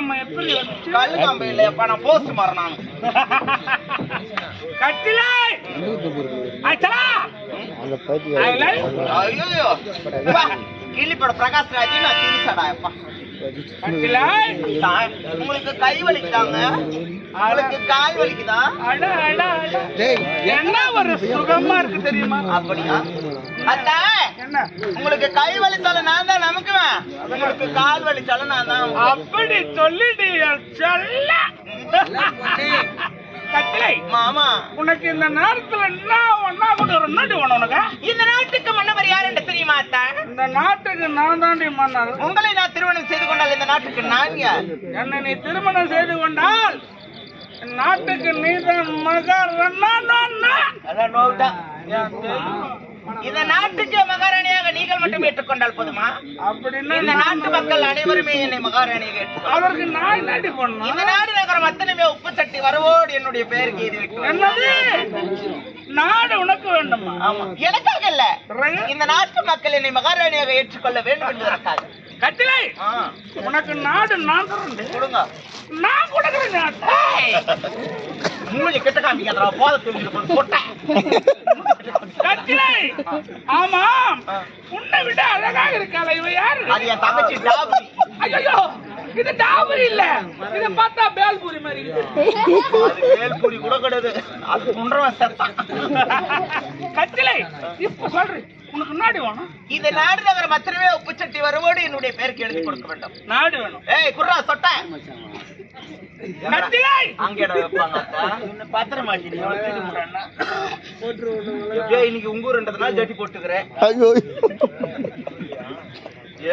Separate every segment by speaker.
Speaker 1: கம்பம் எப்படி
Speaker 2: கல்லு கம்பம் இல்லையப்பா, நான் போஸ்ட் மாறினான்.
Speaker 1: கட்டிலே
Speaker 2: ஐயோ கிள்ளிப்பட பிரகாஷ் ராஜ் நான் திரிசடா அப்பா. உங்களுக்கு கை வலிக்குதாங்க? உங்களுக்கு கால் வலிக்குதா?
Speaker 1: என்ன ஒரு சுகமா இருக்கு தெரியுமா?
Speaker 2: அப்படியா? அத்தா உங்களுக்கு கை வலிச்சாலும் நான் தான் நமக்குவேன், உங்களுக்கு கால் வலிச்சாலும் நான் தான்.
Speaker 1: அப்படி சொல்லிடு சொல்ல. கட்டிலை
Speaker 2: மாமா,
Speaker 1: உனக்கு இந்த நேரத்துல என்ன ஒன்னா கொண்டு வர நாட்டு வேணும் உனக்கு?
Speaker 2: இந்த நாட்டுக்கு மன்னவர் யார் என்று தெரியுமா அத்தா?
Speaker 1: இந்த நாட்டுக்கு நான் தாண்டி மன்னர்.
Speaker 2: உங்களை நான் திருமணம் செய்து கொண்டால் இந்த நாட்டுக்கு நான் யார்?
Speaker 1: என்னை நீ திருமணம் செய்து கொண்டால் நாட்டுக்கு நீதான் மகாராணா.
Speaker 2: அதான் நோட்டா. இந்த நாட்டுக்கு மகாராணியாக நீங்கள் மட்டும் ஏற்றுக்கொண்டால் போதுமா?
Speaker 1: அப்படின்னா
Speaker 2: இந்த நாட்டு மக்கள் அனைவருமே என்னை மகாராணியாக ஏற்றுக்கொண்டால்
Speaker 1: அதற்கு நான் நாடி பண்ணணும்.
Speaker 2: இந்த நாடு நகரம் அத்தனையுமே உப்பு சட்டி வரவோடு என்னுடைய பெயருக்கு எழுதி வைக்கும்.
Speaker 1: என்னது நாடு உனக்கு வேண்டுமா?
Speaker 2: ஆமா, எனக்காக இல்ல, இந்த நாட்டு மக்கள் என்னை மகாராணியாக ஏற்றுக்கொள்ள வேண்டும் என்பதற்காக.
Speaker 1: கட்டிலை உனக்கு நாடு நான் தரேன்.
Speaker 2: கொடுங்க,
Speaker 1: நான் கொடுக்குறேன் நாடு.
Speaker 2: மூஞ்சி கிட்ட காமிக்காதடா, போத தெரிஞ்சுட்டு போட்டேன்.
Speaker 1: கட்டிலை ஆமாம், உன்னை விட அழகாக இருக்காள இவ யாரு?
Speaker 2: அது என் தங்கச்சி டாபரி.
Speaker 1: ஐயோ இது டாபரி இல்ல, இத பார்த்தா பேல்பூரி மாதிரி இருக்கு.
Speaker 2: அது பேல்பூரி கூட கிடையாது, அது குன்றவன் செத்தான்.
Speaker 1: கட்டிலை இப்ப சொல்றேன், உனக்கு நாடு வேணும்?
Speaker 2: இந்த நாடு நகரம் மாத்திரமே உப்பு சட்டி வருவோடு என்னுடைய பேருக்கு எழுதி கொடுக்க வேண்டும்.
Speaker 1: நாடு வேணும்.
Speaker 2: ஏய் குர்ரா சொட்ட
Speaker 1: கட்டிலை
Speaker 2: அங்க இடம் வைப்பாங்க. இன்னும் பத்திரமாட்டி இன்னைக்கு உங்க ஊருன்றதுனால ஜட்டி போட்டுக்கிறேன்.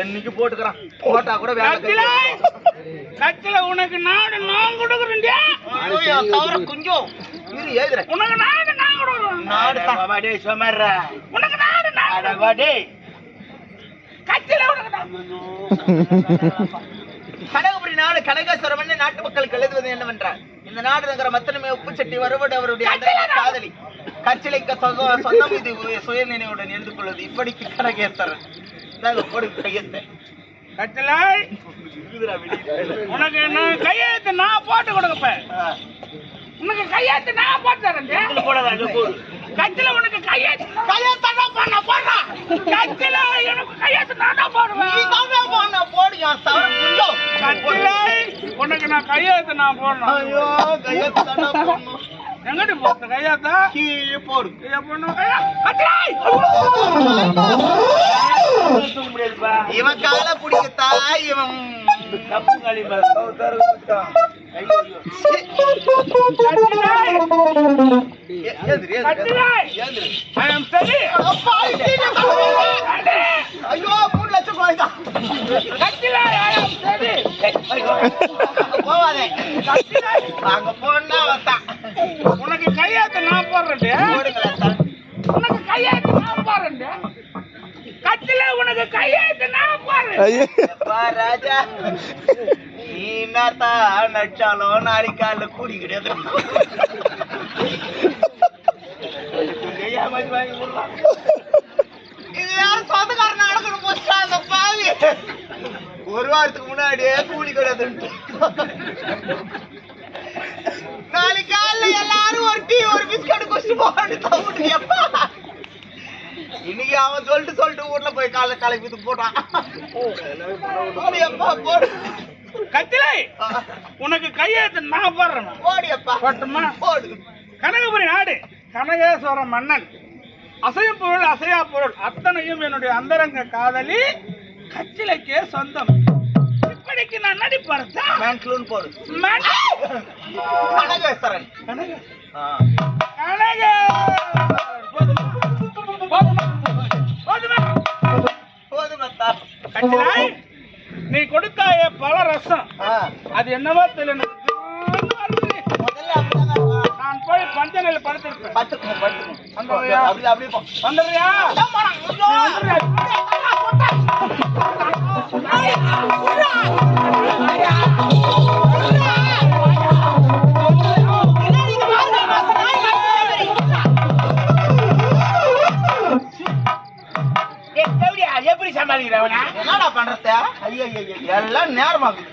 Speaker 2: என்னைக்கு போட்டுக்கிறான் போட்டா கூட
Speaker 1: கட்டில உனக்கு நாடு நான் கொடுக்குறேன்.
Speaker 2: கொஞ்சம் இரு எழுதுறேன்.
Speaker 1: உனக்கு நாடு நான் கொடுக்குறேன்.
Speaker 2: நாடு சொமர்ற
Speaker 1: உனக்கு நாடு கட்டில
Speaker 2: கனகபுரி நாடு கனகேஸ்வரம் நாட்டு மக்களுக்கு எழுதுவது என்னவென்றால், இந்த நாடு நகரம் அத்தனையுமே உப்பு சட்டி வருவது அவருடைய காதலி கச்சிலைக்க சொந்தம் இது சுய நினைவுடன் எழுந்து கொள்வது இப்படிக்கு கனகேஸ்வரன்.
Speaker 1: கட்டிலை உனக்கு நான் கையெழுத்து நான் போட்டு கொடுப்பேன். உனக்கு கையெழுத்து நான் போட்டு தரேன். கட்டில உனக்கு கையெழுத்து பண்ண போடுறா. கட்டில எனக்கு கையெழுத்து நான் போடுவேன்.
Speaker 2: போடுயா
Speaker 1: கட்டிலை உனக்கு நான் கையெழுத்து நான் போடணும்.
Speaker 2: ஐயோ கையெழுத்து தானே போடணும்.
Speaker 1: எங்கடி போட்ட கையெழுத்தா?
Speaker 2: கீழே போடு. இவன் கால பிடிக்கத்தா இவன் தப்பு காலிமா ஐயோ 3 லட்சம் ரூபாய்தா. போவாதே அங்க போனா வந்தான்.
Speaker 1: உனக்கு கையாத்து நான் போடுறேன். உனக்கு கையாத்து நான் போடுறேன். கட்டில உனக்கு கையாத்து நான் போடுறேன்.
Speaker 2: ராஜா நீ என்னத்தா நச்சாலும் நாளைக்கால கூடி கிடையாது. இது யாரும் சொந்தக்காரன் நடக்கணும் போச்சா அந்த பாவி. ஒரு வாரத்துக்கு முன்னாடியே கூலி கிடையாதுன்ட்டு நாளைக்கு காலைல எல்லாரும் ஒரு டீ ஒரு பிஸ்கட் குடிச்சு போகணும். இன்னைக்கு அவன் சொல்லிட்டு ஊர்ல போய் காலை கலப்பி போட்டான்.
Speaker 1: கத்திலை உனக்கு கையெழுத்து நான் போடுறேன்.
Speaker 2: ஓடியப்பா
Speaker 1: போட்டுமா?
Speaker 2: போடு.
Speaker 1: கனகபுரி நாடு கனகேஸ்வர மன்னன் அசையும் பொருள் அசையா பொருள் அத்தனையும் என்னுடைய அந்தரங்க காதலி கச்சிலைக்கே சொந்தம். இப்படிக்கு நான் நடிப்பேன்.
Speaker 2: போடு. கனகேஸ்வரன்
Speaker 1: நீ கொடுத்தாய பல ரசம் அது என்னவோ தெரியல. நான் போய் பஞ்சனையில் படுத்திருப்பேன். வந்துடுறியா?
Speaker 2: எப்படி சமாளிக்கிறவனா? என்னடா பண்றத? எல்லாம் நேரமாகுது.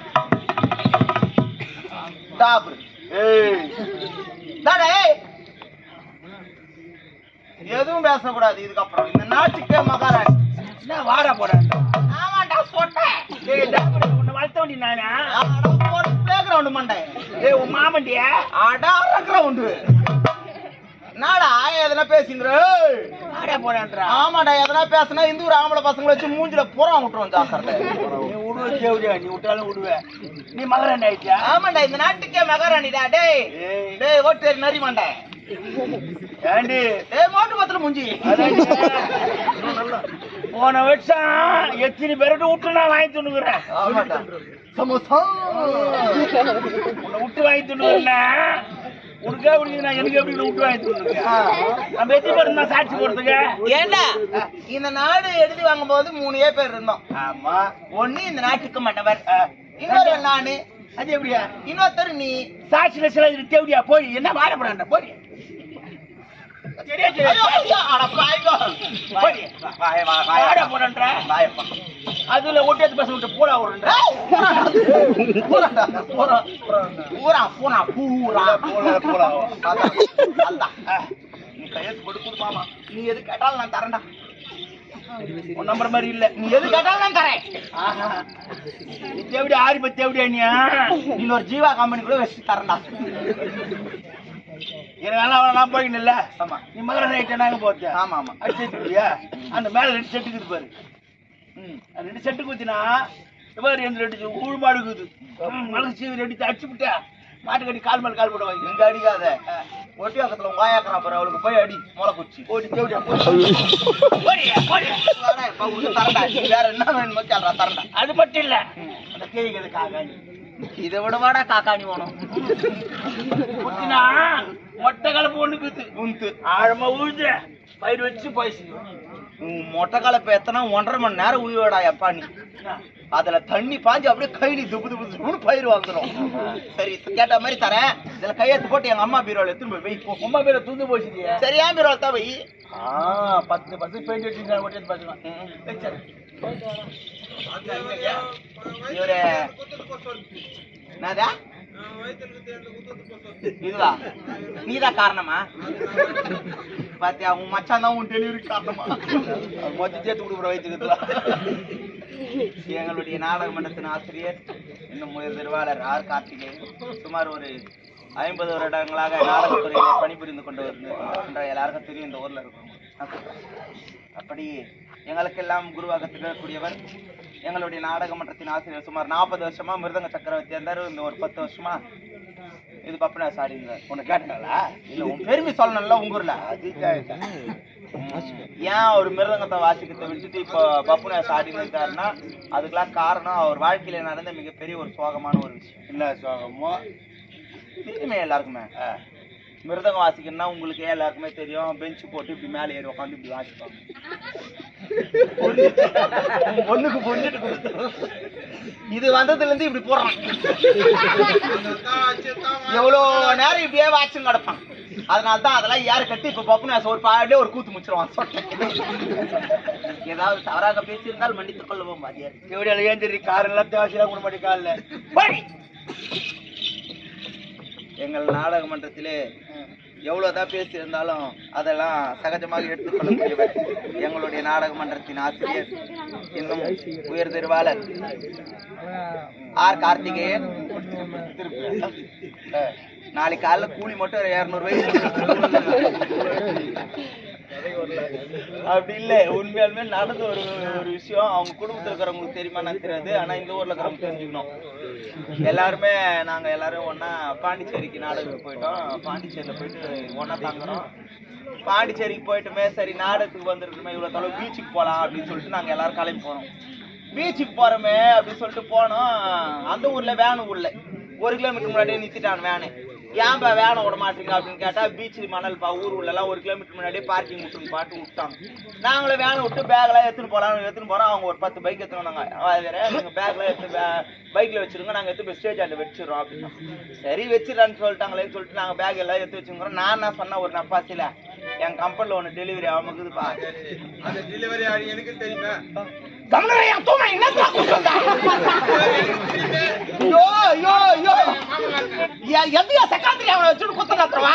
Speaker 2: டாப் எதுவும் பேசக்கூடாது இதுக்கப்புறம். இந்த நாட்டுக்கே மகாராணி
Speaker 1: என்ன வாடா போட.
Speaker 2: ஆமாண்டா சொட்டேன்.
Speaker 1: உன்னை வளர்த்த வேண்டிய நானா
Speaker 2: பிளே கிரவுண்ட் மண்டை.
Speaker 1: உன் மாமண்டிய
Speaker 2: அடா கிரவுண்டு நாடா எதனா பேசிங்கிற
Speaker 1: வாடா போடான்றா.
Speaker 2: ஆமாடா எதனா பேசினா இந்த ஒரு ஆம்பளை பசங்களை வச்சு மூஞ்சில பூரா விட்டுருவோம் ஜாக்கிரதை.
Speaker 1: நீ விடுவ தேவடியா, நீ விட்டாலும் விடுவேன். நீ மகாராணி ஆயிடுச்சா?
Speaker 2: ஆமாண்டா இந்த நாட்டுக்கே மகாராணிடா. டேய் டேய் ஓட்டு நரி மாண்டே
Speaker 1: ஏண்டி
Speaker 2: மோட்டு பத்திர முஞ்சி
Speaker 1: போன வருஷம் எத்தனை பேர்கிட்ட விட்டு நான் வாங்கி துணுக்குறேன்.
Speaker 2: சமோசா
Speaker 1: உன்னை விட்டு வாங்கி துணுக்குறேன். உனக்கே பிடிக்குது, நான் எனக்கு எப்படி விட்டு வாங்கி துணுக்குறேன். நம்ம எத்தனை பேர் இருந்தா சாட்சி போடுறதுக்கு?
Speaker 2: ஏண்டா இந்த நாடு எழுதி வாங்கும் போது 3 பேர் இருந்தோம்.
Speaker 1: ஆமா.
Speaker 2: ஒண்ணு இந்த நாட்டுக்கு மன்னவர், இன்னொரு நானு,
Speaker 1: அது எப்படியா?
Speaker 2: இன்னொருத்தர் நீ.
Speaker 1: சாட்சியில சில தேவடியா போய் என்ன வாடப்படாண்ட போய் அதுல ஒட்டியது பசங்க விட்டு பூரா விடுற
Speaker 2: நீ கையெழுத்து போட்டு கொடுப்பாமா. நீ எது கேட்டாலும் நான் தரேன்டா.
Speaker 1: உன் நம்புற மாதிரி இல்ல.
Speaker 2: நீ எது கேட்டாலும் நான் தரேன்.
Speaker 1: தேவடியா ஆரி பத்தி தேவடியா
Speaker 2: இன்னொரு ஜீவா கம்பெனி கூட வச்சு தரேன்டா.
Speaker 1: நான் போயின்னு இல்ல.
Speaker 2: ஆமா
Speaker 1: நீ மகர நைட்டு நாங்க போச்சா?
Speaker 2: ஆமா ஆமா
Speaker 1: அடிச்சியா? அந்த மேல 2 செட்டு இருக்குது பாரு. 2 செட்டு குத்தினா பாரு எந்த 2 கூழ் மாடு இருக்குது. மலகு சீவி 2 அடிச்சு விட்டா மாட்டு கட்டி கால் மேல கால் போட வாங்கி.
Speaker 2: இங்க அடிக்காத. ஒட்டி பக்கத்துல உங்க ஆயாக்குறான் பாரு, அவளுக்கு போய் அடி முளை குச்சி
Speaker 1: ஓடி தேவடியா
Speaker 2: தரண்டா. வேற என்ன வேணுமோ கேள்றா தரண்டா.
Speaker 1: அது மட்டும் இல்ல, அந்த கேய்கிறது காகாணி.
Speaker 2: இதை விட வாடா காக்காணி வேணும்.
Speaker 1: குத்தினா மொட்டை கலப்பு ஒண்ணுக்குது.
Speaker 2: உந்து
Speaker 1: ஆழமா உழுது பயிர் வச்சு போயிடுச்சு.
Speaker 2: மொட்டை கலப்பு எத்தனை 1.5 மணி நேரம் உயிரோடா எப்பா நீ. அதுல தண்ணி பாஞ்சு அப்படியே கைலி துப்பு துப்பு துப்புன்னு பயிர் வந்துடும். சரி கேட்ட மாதிரி தரேன். இதுல கையெழுத்து போட்டு எங்க அம்மா பீரோல எடுத்துன்னு போய் வை.
Speaker 1: உமா பேரை தூந்து போச்சு.
Speaker 2: சரியா பீரோல தான் வை.
Speaker 1: 10% பெயிண்ட் அடிச்சு ஒட்டியது பாத்துக்கலாம்.
Speaker 2: இவரு என்னதா இதுவா நீதான் காரணமா? பாத்தியா உன் மச்சான் தான் உன் டெலிவரி காரணமா?
Speaker 1: மொத்த சேர்த்து கொடுக்குற வயிற்றுக்குதுல.
Speaker 2: எங்களுடைய நாடக மன்றத்தின் ஆசிரியர் இன்னும் திருவாளர் ஆர் கார்த்திகேயன் சுமார் ஒரு 50 வருடங்களாக நாடகத்துறையில பணிபுரிந்து கொண்டு வருகின்ற எல்லாருக்கும் தெரியும் இந்த ஊர்ல இருக்கிறோம். அப்படி எங்களுக்கெல்லாம் குருவாக திகழக்கூடியவர் எங்களுடைய நாடக மன்றத்தின் ஆசிரியர். சுமார் 40 வருஷமா மிருதங்க சக்கரவர்த்தி இருந்தாரு. இந்த ஒரு 10 வருஷமா இது பப்பனா சாடிங்க.
Speaker 1: உனக்கு கேட்டாங்களா?
Speaker 2: இல்ல உன் பெருமை சொல்லணும்ல உங்க ஊர்ல. ஏன் ஒரு மிருதங்கத்தை வாசிக்கிறத விட்டுட்டு இப்போ பப்புனா சாடின்னு இருக்காருன்னா அதுக்கெல்லாம் காரணம் அவர் வாழ்க்கையில நடந்த மிகப்பெரிய ஒரு சோகமான ஒரு விஷயம்.
Speaker 1: என்ன சோகமோ
Speaker 2: தெரியுமே எல்லாருக்குமே. மிருதங்கம் வாசிக்கணும்னா உங்களுக்கு எல்லாருக்குமே தெரியும். பெஞ்சு போட்டு இப்படி மேலே ஏறி உட்காந்து இப்படி வாசிப்பாங்க. ஒண்ணுக்கு பொண்ணுட்டு கொடுத்து இது வந்ததுல இருந்து இப்படி போடுறான். எவ்வளோ நேரம் இப்படியே வாட்சுன்னு கிடப்பான். அதனால்தான் அதெல்லாம் யாரு கட்டி இப்ப பப்புனாஸ் ஒரு பாடலே ஒரு கூத்து முடிச்சிருவான். ஏதாவது தவறாக பேசியிருந்தால் மன்னித்துக் கொள்ளவும் பாதியார்.
Speaker 1: எவ்வளவு ஏன் தெரியும் காரெல்லாம் தேவையா கூட மாட்டேன் காலில்.
Speaker 2: எங்கள் நாடக மன்றத்திலே எவ்வளவுதான் பேசி இருந்தாலும் அதெல்லாம் சகஜமாக எடுத்துக்கொள்ளக்கூடியவர் எங்களுடைய நாடக மன்றத்தின் ஆசிரியர் இன்னும் உயர் திருவாளர் ஆர் கார்த்திகேயன். நாளைக்கு காலைல கூலி மட்டும் 200 வயசு அப்படி இல்ல. உண்மையாலுமே நடந்த ஒரு விஷயம். அவங்க குடும்பத்துல இருக்கிறவங்களுக்கு தெரியுமா நான் தெரியாது. ஆனா இந்த ஊர்ல இருக்கிறவங்க தெரிஞ்சுக்கணும். எல்லாருமே நாங்க எல்லாரும் ஒன்னா பாண்டிச்சேரிக்கு நாடகத்துக்கு போயிட்டோம். பாண்டிச்சேரியில போயிட்டு ஒன்னா தங்குறோம். பாண்டிச்சேரிக்கு போயிட்டுமே சரி நாடகத்துக்கு வந்துருக்குமே இவ்வளவு தொலைவு பீச்சுக்கு போலாம் அப்படின்னு சொல்லிட்டு நாங்க எல்லாரும் கிளம்பி போனோம். பீச்சுக்கு போறோமே அப்படின்னு சொல்லிட்டு போனோம். அந்த ஊர்ல வேனு உள்ள 1 கிலோமீட்டர் முன்னாடியே நிறுத்திட்டான் வேனு. ஏன்பா வேனை விட மாட்டீங்க அப்படின்னு கேட்டா பீச்சு மணல்பா ஊர் உள்ளலாம் 1 கிலோமீட்டர் முன்னாடியே பார்க்கிங் விட்டு பாட்டு விட்டாங்க. நாங்களும் வேனை விட்டு பேக்லாம் எடுத்துன்னு போறோம். அவங்க ஒரு 10 பைக் எடுத்துன்னு வந்தாங்க. நீங்க பேக்லாம் எடுத்து பைக்ல வச்சிருங்க, நாங்க எடுத்து போய் ஸ்டேஜ் ஆண்ட வச்சிடறோம் அப்படின்னா சரி வச்சிடறான்னு சொல்லிட்டாங்களேன்னு சொல்லிட்டு நாங்க பேக் எல்லாம் எடுத்து வச்சுக்கிறோம். நான் என்ன சொன்ன ஒரு நப்பாசில என் கம்பெனில ஒண்ணு டெலிவரி ஆகுதுப்பா.
Speaker 3: அந்த டெலிவரி ஆடி எனக்கு தெரியுமா?
Speaker 2: எதையா செக்காந்திரி அவனை வச்சுட்டு குத்துறாத்தவா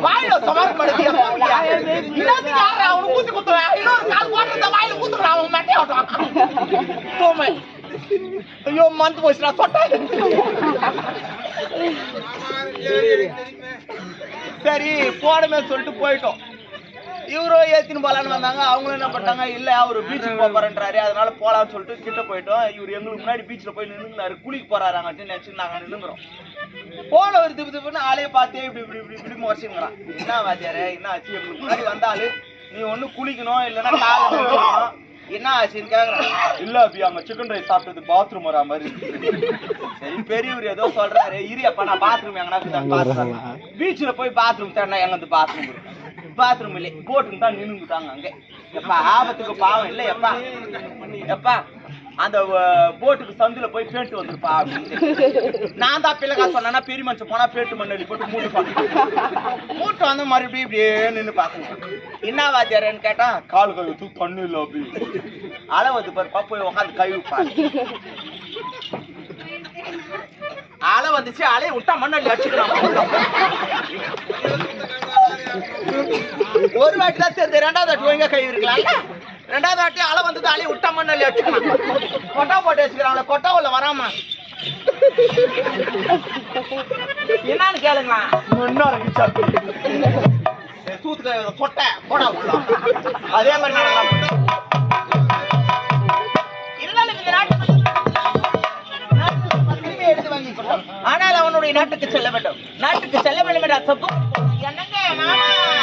Speaker 2: வாயில சமாளம் பண்ணுது இன்னத்துக்கு யாரு அவனு ஊத்தி குத்துறா இன்னொரு கால் போட்டு வாயில குத்துறான் அவன் மட்டை ஆட்டம் தூமை ஐயோ மந்து போச்சுடா சொட்டேன் சரி போடமே சொல்லிட்டு போயிட்டோம் இவரும் ஏத்தின்னு போலான்னு வந்தாங்க அவங்களும் என்ன பண்ணாங்க இல்ல அவரு பீச்சுக்கு போறேன்றாரு அதனால போலான்னு சொல்லிட்டு கிட்ட போயிட்டோம் இவரு எங்களுக்கு முன்னாடி பீச்ல போய் நின்னுறாரு குளிக்க போறாங்க நினைச்சு நாங்க நின்னுங்கிறோம் போன ஒரு திப்பு திப்புன்னு ஆளையே பார்த்தே இப்படி இப்படி இப்படி இப்படி முறைச்சுங்கிறான் என்ன வாத்தியாரே என்ன ஆச்சு எங்களுக்கு முன்னாடி வந்தாலு நீ ஒண்ணு குளிக்கணும் இல்லைன்னா கால என்ன ஆச்சுன்னு கேக்குறான் இல்ல அப்படி அங்க சிக்கன் ரைஸ் சாப்பிட்டது பாத்ரூம் வரா மாதிரி சரி பெரியவர் ஏதோ சொல்றாரு இரியப்பா நான் பாத்ரூம் எங்கன்னா பீச்ல போய் பாத்ரூம் தேடினா எங்க வந்து பாத்ரூம் பாத்ரூம் இல்லை போட்டுன்னு தான் நின்னுட்டாங்க அங்க எப்பா ஆபத்துக்கு பாவம் இல்ல எப்பா எப்பா அந்த போட்டுக்கு சந்துல போய் பேட்டு வந்துருப்பா அப்படின்னு நான் தான் பிள்ளைக்கா சொன்னா பெரிய மனுஷன் போனா பேட்டு மண்ணி போட்டு மூட்டு வந்து மறுபடியும் இப்படியே நின்று பாக்கணும் என்ன வாத்தியாரன்னு கேட்டா கால் கழுவு தண்ணி இல்ல அப்படி அளவு பாருப்பா போய் உட்காந்து கழுவுப்பா அலை வந்துச்சு அலையை விட்டா மண்ணள்ளி அடிச்சுக்கிறான் ஒரு வாட்டி தான் தெரிஞ்சு ரெண்டாவது வாட்டி ஒழுங்கா கழுவி இருக்கலாம்ல ரெண்டாவது வாட்டி அலை வந்தது அலையை விட்டா மண்ணள்ளி அடிச்சுக்கலாம் கொட்டா போட்டு வச்சுக்கிறாங்களே கொட்டா உள்ள வராம என்னன்னு கேளுங்களா தூத்துக்க கொட்டை போடா உள்ள அதே மாதிரி ஆனால் அவனுடைய நாட்டுக்கு செல்ல வேண்டும் என்ற தப்பு என்னங்க மாமா